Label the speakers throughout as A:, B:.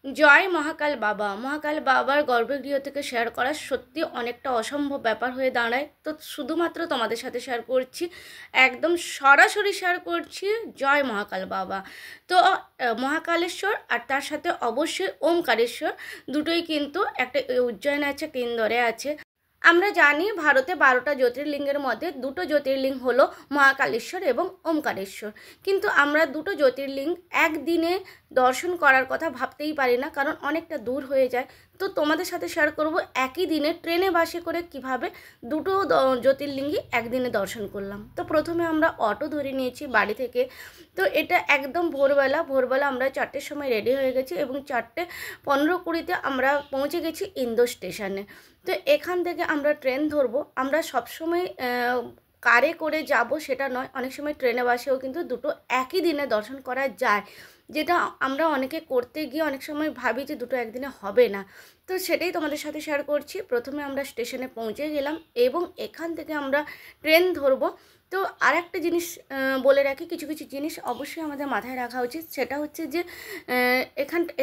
A: জয় মহাকাল বাবা। মহাকাল বাবার গর্ভগৃহ থেকে শেয়ার করা সত্যি অনেকটা অসম্ভব ব্যাপার হয়ে দাঁড়ায়। তো শুধুমাত্র তোমাদের সাথে শেয়ার করছি, একদম সরাসরি শেয়ার করছি জয় মহাকাল বাবা। তো মহাকালেশ্বর আর তার সাথে অবশ্যই ওমকারেশ্বর, দুটোই কিন্তু একটা উজ্জয়নে আছে, একটা ইন্দোরে আছে। আমরা জানি ভারতে 12টা জ্যোতির্লিঙ্গের মধ্যে দুটো জ্যোতির্লিঙ্গ হলো মহাকালেশ্বর এবং ওমকারেশ্বর, কিন্তু আমরা দুটো জ্যোতির্লিঙ্গ একদিনে দর্শন করার কথা ভাবতেই পারি না, কারণ অনেকটা দূর হয়ে যায়। তো তোমাদের সাথে শেয়ার করব একই দিনে ট্রেনে বাসে করে কিভাবে দুটো জ্যোতির্লিঙ্গই একদিনে দর্শন করলাম। তো প্রথমে আমরা অটো ধরে নিয়েছি বাড়ি থেকে। তো এটা একদম ভোরবেলা আমরা 4টের সময় রেডি হয়ে গেছি এবং 4:15-20 আমরা পৌঁছে গেছি ইন্দোর স্টেশনে। তো এখান থেকে আমরা ট্রেন ধরবো। আমরা সবসময় কারে করে যাব সেটা নয়, অনেক সময় ট্রেনে বাসেও কিন্তু দুটো একই দিনে দর্শন করা যায়, যেটা আমরা অনেকে করতে গিয়ে অনেক সময় ভাবি যে দুটো একদিনে হবে না। তো সেটাই তোমাদের সাথে শেয়ার করছি। প্রথমে আমরা স্টেশনে পৌঁছে গেলাম এবং এখান থেকে আমরা ট্রেন ধরবো। তো আর একটা জিনিস বলে রাখি, কিছু কিছু জিনিস অবশ্যই আমাদের মাথায় রাখা উচিত। সেটা হচ্ছে যে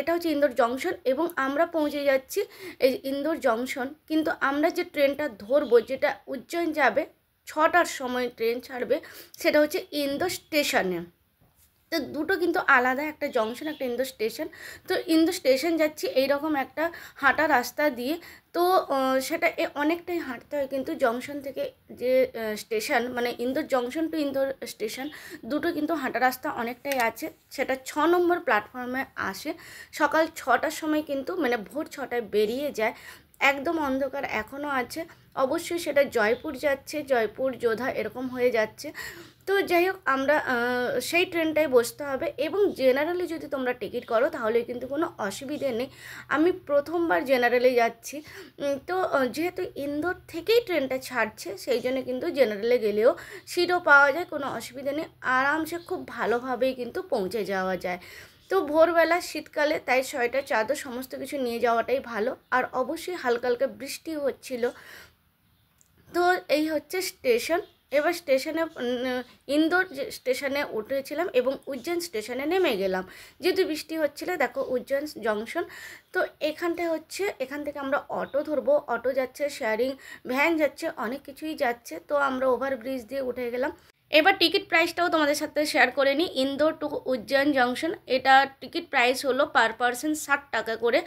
A: এটা হচ্ছে ইন্দোর জংশন এবং আমরা পৌঁছে যাচ্ছি এই ইন্দোর জংশন, কিন্তু আমরা যে ট্রেনটা ধরবো, যেটা উজ্জয়ন যাবে, 6টার সময় ট্রেন ছাড়বে, সেটা হচ্ছে ইন্দোর স্টেশনে। তো দুটো কিন্তু আলাদা, একটা জংশন একটা ইন্দোর স্টেশন। তো ইন্দোর স্টেশন যাচ্ছি এইরকম একটা হাঁটা রাস্তা দিয়ে। তো সেটা অনেকটাই হাঁটতে হয়, কিন্তু জংশন থেকে যে স্টেশন, মানে Indore junction to Indore station, দুটো কিন্তু হাঁটা রাস্তা অনেকটাই আছে। সেটা 6 নম্বর প্ল্যাটফর্মে আসে। সকাল 6টার সময় কিন্তু, মানে ভোর 6টায় বেরিয়ে যায়। একদম অন্ধকার এখনও আছে। অবশ্যই সেটা জয়পুর যাচ্ছে, জয়পুর যোধা এরকম হয়ে যাচ্ছে। তো যাই হোক, আমরা সেই ট্রেনটায় বসতে হবে এবং জেনারেলে যদি তোমরা টিকিট করো তাহলে কিন্তু কোনো অসুবিধে নেই। আমি প্রথমবার জেনারেলে যাচ্ছি। তো যেহেতু ইন্দোর থেকেই ট্রেনটা ছাড়ছে, সেই জন্য কিন্তু জেনারেলে গেলেও সিটও পাওয়া যায়, কোনো অসুবিধা নেই, আরামসে খুব ভালোভাবেই কিন্তু পৌঁছে যাওয়া যায়। তো ভোরবেলা শীতকালে তাই সোয়েটার, চাদর সমস্ত কিছু নিয়ে যাওয়াটাই ভালো। আর অবশ্যই হালকা হালকা বৃষ্টি হচ্ছিল। তো এই হচ্ছে স্টেশন। এবার স্টেশনে ইন্দোর স্টেশনে উঠেছিলাম এবং উজ্জয়ন স্টেশনে নেমে গেলাম। যেহেতু বৃষ্টি হচ্ছিল, দেখো উজ্জয়ন জংশন। তো এখান থেকে আমরা অটো ধরবো। অটো যাচ্ছে, শেয়ারিং ভ্যান যাচ্ছে, অনেক কিছুই যাচ্ছে। তো আমরা ওভারব্রিজ দিয়ে উঠে গেলাম। এবার টিকিট প্রাইসটাও তোমাদের সাথে শেয়ার করে নিই। ইন্দোর টু উজ্জয়ন জংশন, এটা টিকিট প্রাইস হলো পার পারসন 60 টাকা করে।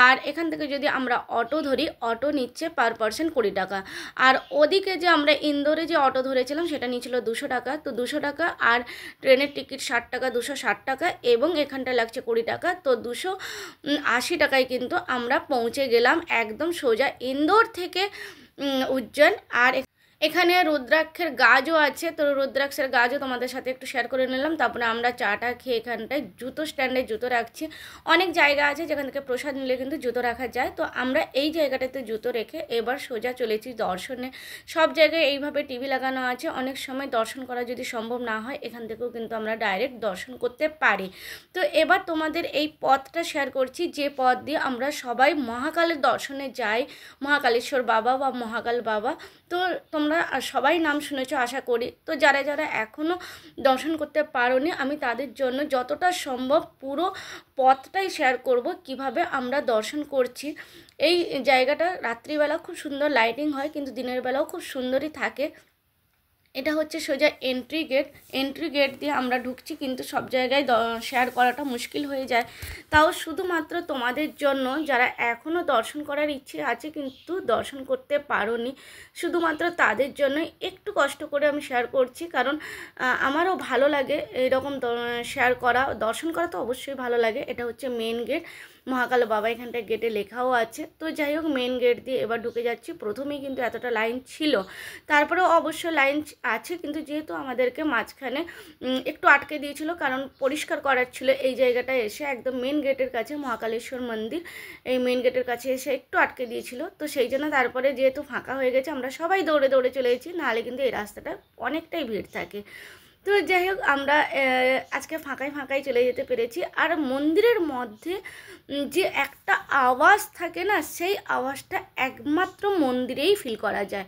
A: আর এখান থেকে যদি আমরা অটো ধরি, অটো নিচ্ছে পার পারসন 20 টাকা। আর ওদিকে যে আমরা ইন্দোরে যে অটো ধরেছিলাম সেটা নিয়েছিল 200 টাকা। তো 200 টাকা আর ট্রেনের টিকিট 60 টাকা, 260 টাকা, এবং এখানটা লাগছে 20 টাকা। তো 280 টাকায় কিন্তু আমরা পৌঁছে গেলাম একদম সোজা ইন্দোর থেকে উজ্জয়ন। আর এখানে রুদ্রাক্ষের গাছও আছে। তো রুদ্রাক্ষের গাছও তোমাদের সাথে একটু শেয়ার করে নিলাম। তারপরে আমরা চাটা খেয়ে এখানটায় জুতো স্ট্যান্ডে জুতো রাখছি। অনেক জায়গা আছে যেখান থেকে প্রসাদ নিলে কিন্তু জুতো রাখা যায়। তো আমরা এই জায়গাটাতে জুতো রেখে এবার সোজা চলেছি দর্শনে। সব জায়গায় এইভাবে টিভি লাগানো আছে। অনেক সময় দর্শন করা যদি সম্ভব না হয়, এখান থেকেও কিন্তু আমরা ডাইরেক্ট দর্শন করতে পারি। তো এবার তোমাদের এই পথটা শেয়ার করছি, যে পথ দিয়ে আমরা সবাই মহাকালের দর্শনে যাই, মহাকালেশ্বর বাবা বা মহাকাল বাবা। তো তোমরা সবাই নাম শুনেছো আশা করি। তো যারা যারা এখনও দর্শন করতে পারোনি, আমি তাদের জন্য যতটা সম্ভব পুরো পথটাই শেয়ার করব, কিভাবে আমরা দর্শন করছি। এই জায়গাটা রাত্রিবেলা খুব সুন্দর লাইটিং হয়, কিন্তু দিনের বেলাও খুব সুন্দরই থাকে। এটা হচ্ছে সোজা এন্ট্রি গেট দিয়ে আমরা ঢুকছি, কিন্তু সব জায়গায় শেয়ার করাটা মুশকিল হয়ে যায়। তাও শুধুমাত্র তোমাদের জন্য, যারা এখনও দর্শন করার ইচ্ছে আছে কিন্তু দর্শন করতে পারোনি, শুধুমাত্র তাদের জন্য একটু কষ্ট করে আমি শেয়ার করছি। কারণ আমারও ভালো লাগে এরকম শেয়ার করা, দর্শন করা তো অবশ্যই ভালো লাগে। এটা হচ্ছে মেন গেট, মহাকাল বাবা এখানটায় গেটে লেখাও আছে। তো যাই হোক, মেন গেট দিয়ে এবার ঢুকে যাচ্ছি। প্রথমেই কিন্তু এতটা লাইন ছিল, তারপরেও অবশ্য লাইন আছে, কিন্তু যেহেতু আমাদেরকে মাঝখানে একটু আটকে দিয়েছিল, কারণ পরিষ্কার করার ছিল এই জায়গাটায় এসে, একদম মেন গেটের কাছে মহাকালেশ্বর মন্দির, এই মেন গেটের কাছে এসে একটু আটকে দিয়েছিল। তো সেই জন্য তারপরে যেহেতু ফাঁকা হয়ে গেছে, আমরা সবাই দৌড়ে দৌড়ে চলে গেছি, নাহলে কিন্তু এই রাস্তাটা অনেকটাই ভিড় থাকে। তো যাই হোক, আমরা আজকে ফাঁকায় চলে যেতে পেরেছি। আর মন্দিরের মধ্যে যে একটা আওয়াজ থাকে না, সেই আওয়াজটা একমাত্র মন্দিরেই ফিল করা যায়।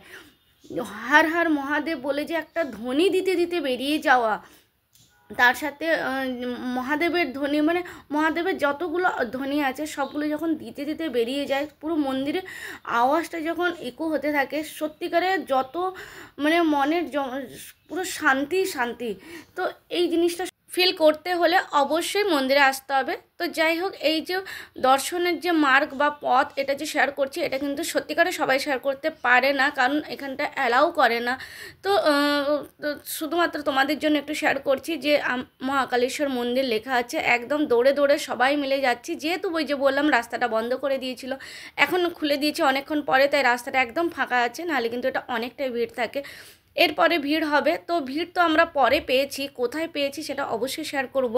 A: হর হর মহাদেব বলে যে একটা ধ্বনি দিতে দিতে বেরিয়ে যাওয়া, তার সাথে মহাদেবের ধ্বনি, মানে মহাদেবের যতগুলো ধ্বনি আছে সবগুলো যখন দিতে দিতে বেরিয়ে যায়, পুরো মন্দিরে আওয়াজটা যখন ইকো হতে থাকে, সত্যিকারে যত মানে মনের পুরো শান্তি শান্তি। তো এই জিনিসটা ফিল করতে হলে অবশ্যই মন্দিরে আসতে হবে। তো যাই হোক, এই যে দর্শনের যে মার্গ বা পথ, এটা যে শেয়ার করছি, এটা কিন্তু সত্যিকারে সবাই শেয়ার করতে পারে না, কারণ এখানটা অ্যালাউ করে না। তো শুধুমাত্র তোমাদের জন্য একটু শেয়ার করছি যে মহাকালেশ্বর মন্দির লেখা আছে, একদম দৌড়ে দৌড়ে সবাই মিলে যাচ্ছি। যেহেতু ওই যে বললাম রাস্তাটা বন্ধ করে দিয়েছিল, এখন খুলে দিয়েছে অনেকক্ষণ পরে, তাই রাস্তাটা একদম ফাঁকা আছে, নাহলে কিন্তু এটা অনেকটাই ভিড় থাকে। এরপরে ভিড় হবে, তো ভিড় তো আমরা পরে পেয়েছি, কোথায় পেয়েছি সেটা অবশ্যই শেয়ার করব।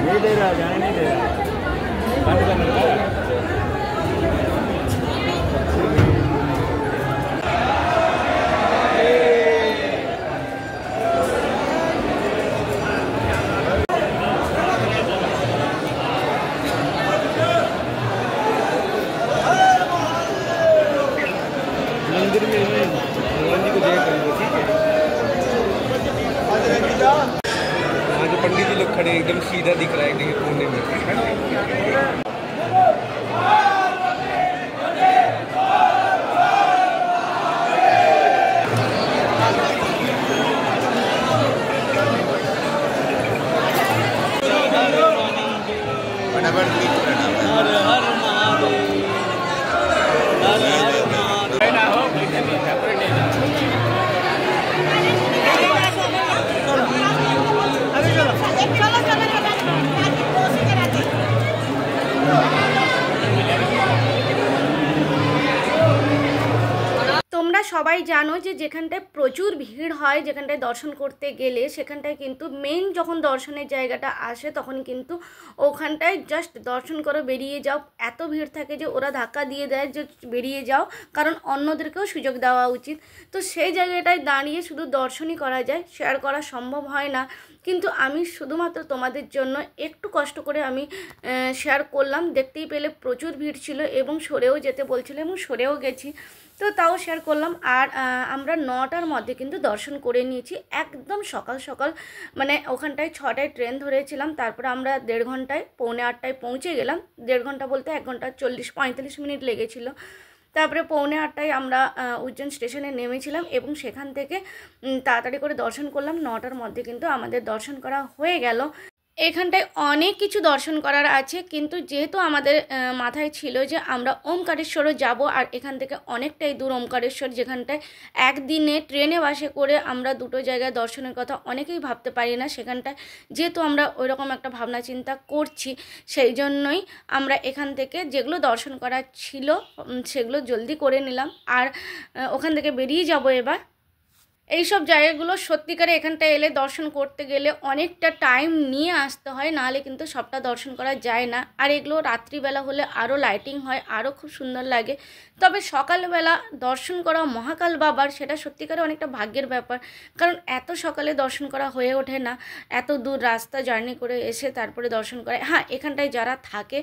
B: नहीं दे रहा, जाने नहीं दे रहा, बंद करने का। मंदिर में भगवान जी को जय करेंगे, ठीक है। वहाँ जो पंडित जी लोग खड़े एकदम सीधा दिख रहा है, देखिए कोने में।
A: তোমরা সবাই জানো যে যেখানটায় প্রচুর ভিড় হয়, যেখানটায় দর্শন করতে গেলে, সেখানটায় কিন্তু মেন যখন দর্শনের জায়গাটা আসে তখন কিন্তু ওখানটায় জাস্ট দর্শন করে বেরিয়ে যাও, এত ভিড় থাকে যে ওরা ধাক্কা দিয়ে দেয় যে বেরিয়ে যাও, কারণ অন্যদেরকেও সুযোগ দেওয়া উচিত। তো সেই জায়গাটায় দাঁড়িয়ে শুধু দর্শনই করা যায়, শেয়ার করা সম্ভব হয় না। কিন্তু আমি শুধুমাত্র তোমাদের জন্য একটু কষ্ট করে আমি শেয়ার করলাম। দেখতেই পেলে প্রচুর ভিড় ছিল এবং সরেও যেতে বলছিল এবং সরেও গেছি, তো তাও শেয়ার করলাম। আর আমরা 9টার মধ্যে কিন্তু দর্শন করে নিয়েছি, একদম সকাল সকাল, মানে ওখানটায় 6টায় ট্রেন ধরেছিলাম, তারপরে আমরা 1.5 ঘন্টায় 7:45 পৌঁছে গেলাম। 1.5 ঘন্টা বলতে 1 ঘন্টা 40-45 মিনিট লেগেছিল। তারপরে 7:45 আমরা উজ্জয়ন স্টেশনে নেমেছিলাম এবং সেখান থেকে তাড়াতাড়ি করে দর্শন করলাম। 9টার মধ্যে কিন্তু আমাদের দর্শন করা হয়ে গেল। এখানটায় অনেক কিছু দর্শন করার আছে, কিন্তু যেহেতু আমাদের মাথায় ছিল যে আমরা ওমকারেশ্বরও যাব, আর এখান থেকে অনেকটাই দূর ওমকারেশ্বর, যেখানটায় একদিনে ট্রেনে বাসে করে আমরা দুটো জায়গায় দর্শনের কথা অনেকেই ভাবতে পারি না। সেখানটায় যেহেতু আমরা ওইরকম একটা ভাবনা চিন্তা করছি, সেই জন্যই আমরা এখান থেকে যেগুলো দর্শন করার ছিল সেগুলো জলদি করে নিলাম, আর ওখান থেকে বেরিয়ে যাব এবার। এই সব জায়গাগুলো সত্যিকারে এখানটায় এলে দর্শন করতে গেলে অনেকটা টাইম নিয়ে আসতে হয়, নাহলে কিন্তু সবটা দর্শন করা যায় না। আর এগুলো রাত্রিবেলা হলে আরও লাইটিং হয়, আরও খুব সুন্দর লাগে। তবে সকালবেলা দর্শন করা মহাকাল বাবার, সেটা সত্যিকারে অনেকটা ভাগ্যের ব্যাপার, কারণ এত সকালে দর্শন করা হয়ে ওঠে না। এত দূর রাস্তা জার্নি করে এসে তারপরে দর্শন করে। হ্যাঁ, এখানটায় যারা থাকে,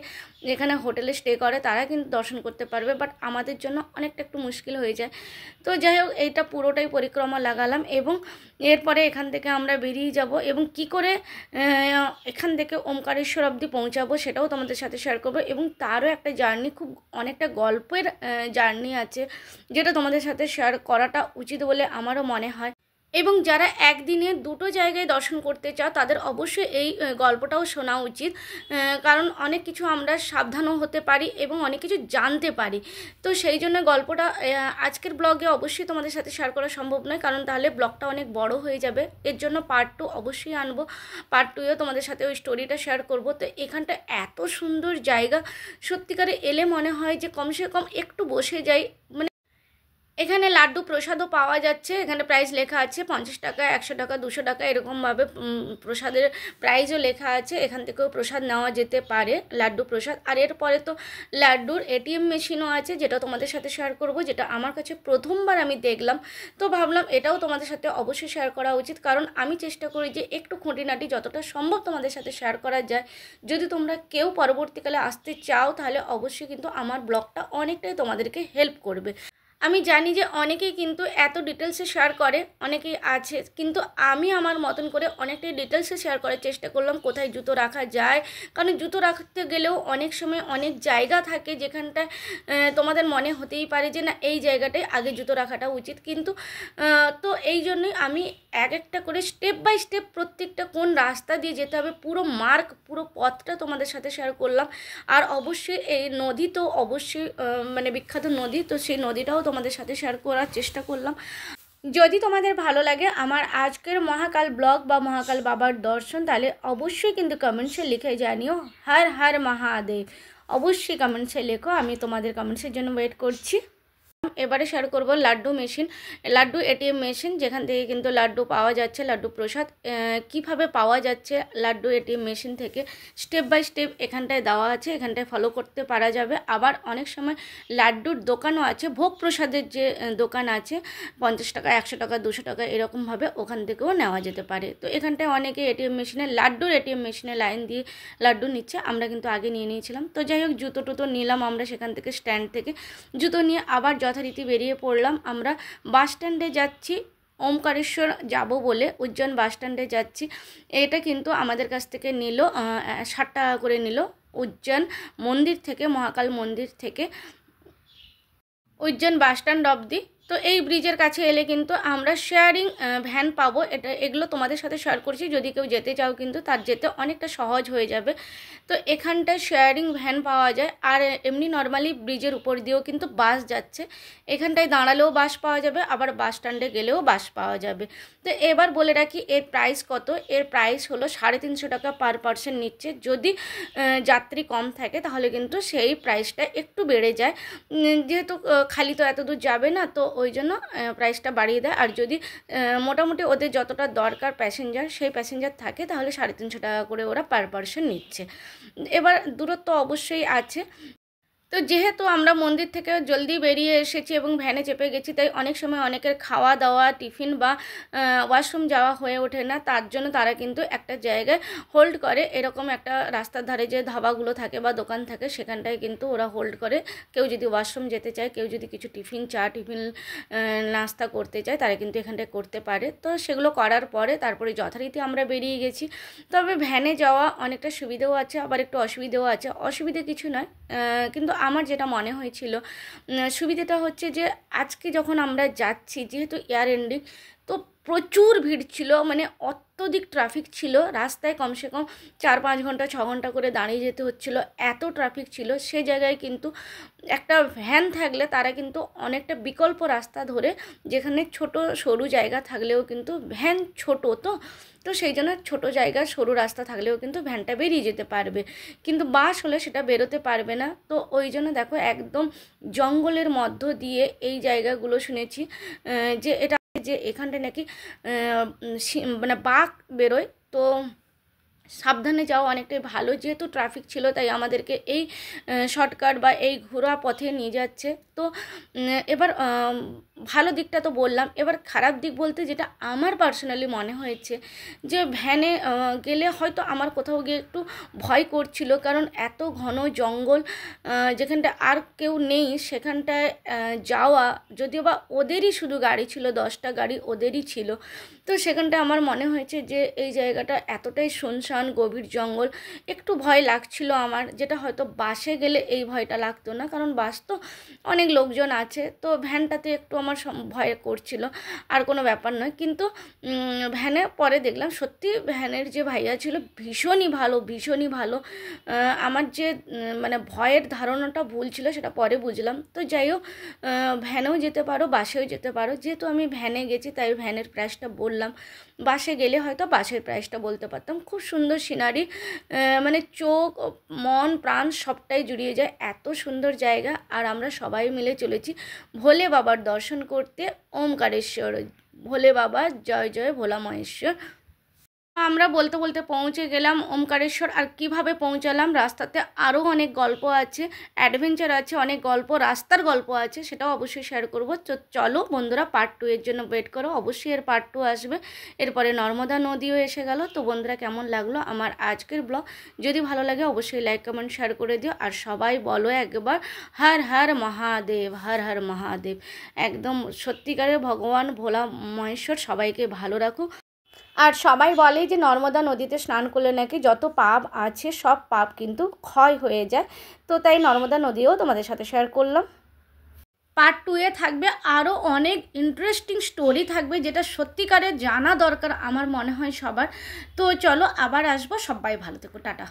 A: যেখানে হোটেলে স্টে করে, তারা কিন্তু দর্শন করতে পারবে, বাট আমাদের জন্য অনেকটা একটু মুশকিল হয়ে যায়। তো যাই হোক, এইটা পুরোটাই পরিক্রমা লাগালাম, এবং এরপরে এখান থেকে আমরা বেরিয়ে যাব, এবং কি করে এখান থেকে ওমকারেশ্বর অবধি পৌঁছাবো সেটাও তোমাদের সাথে শেয়ার করবো। এবং তারও একটা জার্নি, খুব অনেকটা গল্পের জার্নি আছে, যেটা তোমাদের সাথে শেয়ার করাটা উচিত বলে আমারও মনে হয়। এবং যারা একদিনে দুটো জায়গায় দর্শন করতে চাও, তাদের অবশ্যই এই গল্পটাও শোনা উচিত, কারণ অনেক কিছু আমরা সাবধানও হতে পারি এবং অনেক কিছু জানতে পারি। তো সেই জন্য গল্পটা আজকের ব্লগে অবশ্যই তোমাদের সাথে শেয়ার করা সম্ভব নয়, কারণ তাহলে ব্লগটা অনেক বড় হয়ে যাবে। এর জন্য পার্ট 2 অবশ্যই আনবো, পার্ট 2এও তোমাদের সাথে ওই স্টোরিটা শেয়ার করব। তো এখানটা এত সুন্দর জায়গা, সত্যিকারে এলে মনে হয় যে কমসে কম একটু বসে যাই। মানে এখানে লাড্ডু প্রসাদও পাওয়া যাচ্ছে, এখানে প্রাইস লেখা আছে 50 টাকা, 100 টাকা, 200 টাকা, এরকমভাবে প্রসাদের প্রাইসও লেখা আছে। এখান থেকেও প্রসাদ নেওয়া যেতে পারে, লাড্ডু প্রসাদ। আর এরপরে তো লাড্ডুর এটিএম মেশিনও আছে, যেটা তোমাদের সাথে শেয়ার করব, যেটা আমার কাছে প্রথমবার আমি দেখলাম। তো ভাবলাম এটাও তোমাদের সাথে অবশ্যই শেয়ার করা উচিত, কারণ আমি চেষ্টা করি যে একটু খুঁটিনাটি যতটা সম্ভব তোমাদের সাথে শেয়ার করা যায়। যদি তোমরা কেউ পরবর্তীকালে আসতে চাও, তাহলে অবশ্যই কিন্তু আমার ব্লগটা অনেকটাই তোমাদেরকে হেল্প করবে। আমি জানি যে অনেকেই কিন্তু এত ডিটেলসে শেয়ার করে, অনেকেই আছে, কিন্তু আমি আমার মতন করে অনেকটাই ডিটেলসে শেয়ার করার চেষ্টা করলাম কোথায় জুতো রাখা যায়। কারণ জুতো রাখতে গেলেও অনেক সময় অনেক জায়গা থাকে যেখানটায় তোমাদের মনে হতেই পারে যে না, এই জায়গাটায় আগে জুতো রাখাটা উচিত। কিন্তু তো এই জন্যই আমি এক একটা করে স্টেপ বাই স্টেপ প্রত্যেকটা কোন রাস্তা দিয়ে যেতে হবে, পুরো মার্ক, পুরো পথটা তোমাদের সাথে শেয়ার করলাম। আর অবশ্যই এই নদী তো অবশ্যই মানে বিখ্যাত নদী, তো সেই নদীটাও তোমাদের সাথে শেয়ার করার চেষ্টা করলাম। যদি তোমাদের ভালো লাগে আমার আজকের মহাকাল ব্লগ বা মহাকাল বাবার দর্শন, তাহলে অবশ্যই কিন্তু কমেন্টসে লিখে জানিও হর হর মহাদেব। অবশ্যই কমেন্টসে লেখো, আমি তোমাদের কমেন্টসের জন্য ওয়েট করছি। এবারে শেয়ার করব laddu machine, laddu ATM machine, যেখান থেকে কিন্তু লাড্ডু পাওয়া যাচ্ছে, লাড্ডু প্রসাদ কিভাবে পাওয়া যাচ্ছে লাড্ডু এটিএম মেশিন থেকে, স্টেপ বাই স্টেপ এখানটায় দেওয়া আছে, এখানটায় ফলো করতে পারা যাবে। আবার অনেক সময় লাড্ডুর দোকানও আছে, ভোগ প্রসাদের যে দোকান আছে, 50 টাকা, 100 টাকা, 200 টাকা, এরকমভাবে ওখান থেকেও নেওয়া যেতে পারে। তো এখানটায় অনেকে এটিএম মেশিনে, লাড্ডুর এটিএম মেশিনে লাইন দিয়ে লাড্ডু নিচ্ছে, আমরা কিন্তু আগে নিয়ে নিয়েছিলাম। তো যাই হোক, জুতো টুতো নিলাম আমরা সেখান থেকে, স্ট্যান্ড থেকে জুতো নিয়ে আবার যথারীতি বেরিয়ে পড়লাম। আমরা বাস স্ট্যান্ডে যাচ্ছি, ওমকারেশ্বর যাব বলে উজ্জয়ন বাস স্ট্যান্ডে যাচ্ছি। এটা কিন্তু আমাদের কাছ থেকে নিল 60 টাকা করে নিল, উজ্জয়ন মন্দির থেকে, মহাকাল মন্দির থেকে উজ্জয়ন বাস স্ট্যান্ড অবধি। তো এই ব্রিজের কাছে এলে কিন্তু আমরা শেয়ারিং ভ্যান পাবো, এগুলো তোমাদের সাথে শেয়ার করছি। যদি কেউ যেতে চাও কিন্তু তার যেতে অনেকটা সহজ হয়ে যাবে। তো এখানটায় শেয়ারিং ভ্যান পাওয়া যায়, আর এমনি নর্মালি ব্রিজের উপর দিয়েও কিন্তু বাস যাচ্ছে। এখানটায় দাঁড়ালেও বাস পাওয়া যাবে, আবার বাস স্ট্যান্ডে গেলেও বাস পাওয়া যাবে। তো এবার বলে রাখি এর প্রাইস কত। এর প্রাইস হলো 350 টাকা পার পার্সন নিচ্ছে। যদি যাত্রী কম থাকে তাহলে কিন্তু সেই প্রাইসটা একটু বেড়ে যায়, যেহেতু খালি তো এত দূর যাবে না, তো ওই জন্য প্রাইসটা বাড়িয়ে দেয়। আর যদি মোটামুটি ওদের যতটা দরকার প্যাসেঞ্জার, সেই প্যাসেঞ্জার থাকে, তাহলে 350 টাকা করে ওরা পার পার্সন নিচ্ছে। এবার দূরত্ব অবশ্যই আছে। তো যেহেতু আমরা মন্দির থেকে জলদি বেরিয়ে এসেছি এবং ভ্যানে চেপে গেছি, তাই অনেক সময় অনেকের খাওয়া দাওয়া, টিফিন বা ওয়াশরুম যাওয়া হয়ে ওঠে না। তার জন্য তারা কিন্তু একটা জায়গায় হোল্ড করে, এরকম একটা রাস্তার ধারে যে ধাবাগুলো থাকে বা দোকান থাকে, সেখানটায় কিন্তু ওরা হোল্ড করে। কেউ যদি ওয়াশরুম যেতে চায়, কেউ যদি কিছু টিফিন, চা টিফিন, নাস্তা করতে চায়, তারা কিন্তু এখানটায় করতে পারে। তো সেগুলো করার পরে তারপরে যথারীতি আমরা বেরিয়ে গেছি। তবে ভ্যানে যাওয়া অনেকটা সুবিধেও আছে, আবার একটু অসুবিধেও আছে। অসুবিধে কিছু নয়, কিন্তু আমার যেটা মনে হয়েছিল সুবিধাটা হচ্ছে যে আজকে যখন আমরা যাচ্ছি, যেহেতু এয়ার এন্ডিং, তো প্রচুর ভিড় ছিল, মানে অত্যধিক ট্রাফিক ছিল রাস্তায়, কমসে কম 4-5 ঘন্টা 6 ঘন্টা করে দাঁড়িয়ে যেতে হচ্ছিলো, এত ট্রাফিক ছিল। সে জায়গায় কিন্তু একটা ভ্যান থাকলে তারা কিন্তু অনেকটা বিকল্প রাস্তা ধরে, যেখানে ছোট সরু জায়গা থাকলেও কিন্তু ভ্যান ছোট তো সেই জন্য ছোটো জায়গা সরু রাস্তা থাকলেও কিন্তু ভ্যানটা বেরিয়ে যেতে পারবে, কিন্তু বাস হলে সেটা বেরোতে পারবে না। তো ওই জন্য দেখো একদম জঙ্গলের মধ্য দিয়ে এই জায়গাগুলো শুনেছি যে এটা যে এখানটা নাকি মানে বাঘ বেরোয়, তো সাবধানে যাওয়া অনেকটাই ভালো। যেহেতু ট্রাফিক ছিল তাই আমাদেরকে এই শর্টকাট বা এই ঘোরা পথে নিয়ে যাচ্ছে। তো এবার ভালো দিকটা তো বললাম, এবার খারাপ দিক বলতে যেটা আমার পার্সোনালি মনে হয়েছে যে ভ্যানে গেলে হয়তো আমার কোথাও গিয়ে একটু ভয় করছিল, কারণ এত ঘন জঙ্গল, যেখানটা আর কেউ নেই সেখানটায় যাওয়া, যদিও বা ওদেরই শুধু গাড়ি ছিল, 10টা গাড়ি ওদেরই ছিল, তো সেখানটা আমার মনে হয়েছে যে এই জায়গাটা এতটাই শুনশান গভীর জঙ্গল, একটু ভয় লাগছিল আমার, যেটা হয়তো বাসে গেলে এই ভয়টা লাগতো না, কারণ বাস তো অনেক লোকজন আছে। তো ভ্যানটাতে একটু আমার ভয় করছিল, আর কোনো ব্যাপার নয়। কিন্তু ভ্যানে পরে দেখলাম সত্যি ভ্যানের যে ভাইয়া ছিল ভীষণই ভালো। আমার যে মানে ভয়ের ধারণাটা ভুল ছিল সেটা পরে বুঝলাম। তো যাই হোক, ভ্যানেও যেতে পারো, বাসেও যেতে পারো। যেহেতু আমি ভ্যানে গেছি তাই ভ্যানের প্রাইসটা বললাম, বাসে গেলে হয়তো বাসের প্রাইসটা বলতে পারতাম। খুব সুন্দর সিনারি, মানে চোখ মন প্রাণ সবটাই জুড়িয়ে যায়, এত সুন্দর জায়গা। আর আমরা সবাই মিলে চলেছি ভোলে বাবার দর্শন করতে ওমকারেশ্বর। ভোলে বাবা জয় জয় ভোলা মহেশ্বর। আমরা বলতে বলতে পৌঁছে গেলাম ওমকারেশ্বর। আর কিভাবে পৌঁছালাম, রাস্তাতে আরও অনেক গল্প আছে, অ্যাডভেঞ্চার আছে, অনেক গল্প, রাস্তার গল্প আছে, সেটাও অবশ্যই শেয়ার করব। তো চলো বন্ধুরা, পার্ট 2 এর জন্য ওয়েট করো, অবশ্যই এর পার্ট 2 আসবে। এরপরে নর্মদা নদীও এসে গেল। তো বন্ধুরা, কেমন লাগলো আমার আজকের ব্লগ? যদি ভালো লাগে অবশ্যই লাইক কমেন্ট শেয়ার করে দিও। আর সবাই বলো একবার হর হর মহাদেব, হর হর মহাদেব। একদম সত্যিকারের ভগবান ভোলা মহেশ্বর সবাইকে ভালো রাখুক। আর সবাই বলে যে নর্মদা নদীতে স্নান করলে নাকি যত পাপ আছে সব পাপ কিন্তু ক্ষয় হয়ে যায়। তো তাই নর্মদা নদীও তোমাদের সাথে শেয়ার করলাম। পার্ট 2 এ থাকবে আরও অনেক ইন্টারেস্টিং স্টোরি থাকবে, যেটা সত্যিকারের জানা দরকার আমার মনে হয় সবার। তো চলো আবার আসবো, সবাই ভালো থেকো, টাটা।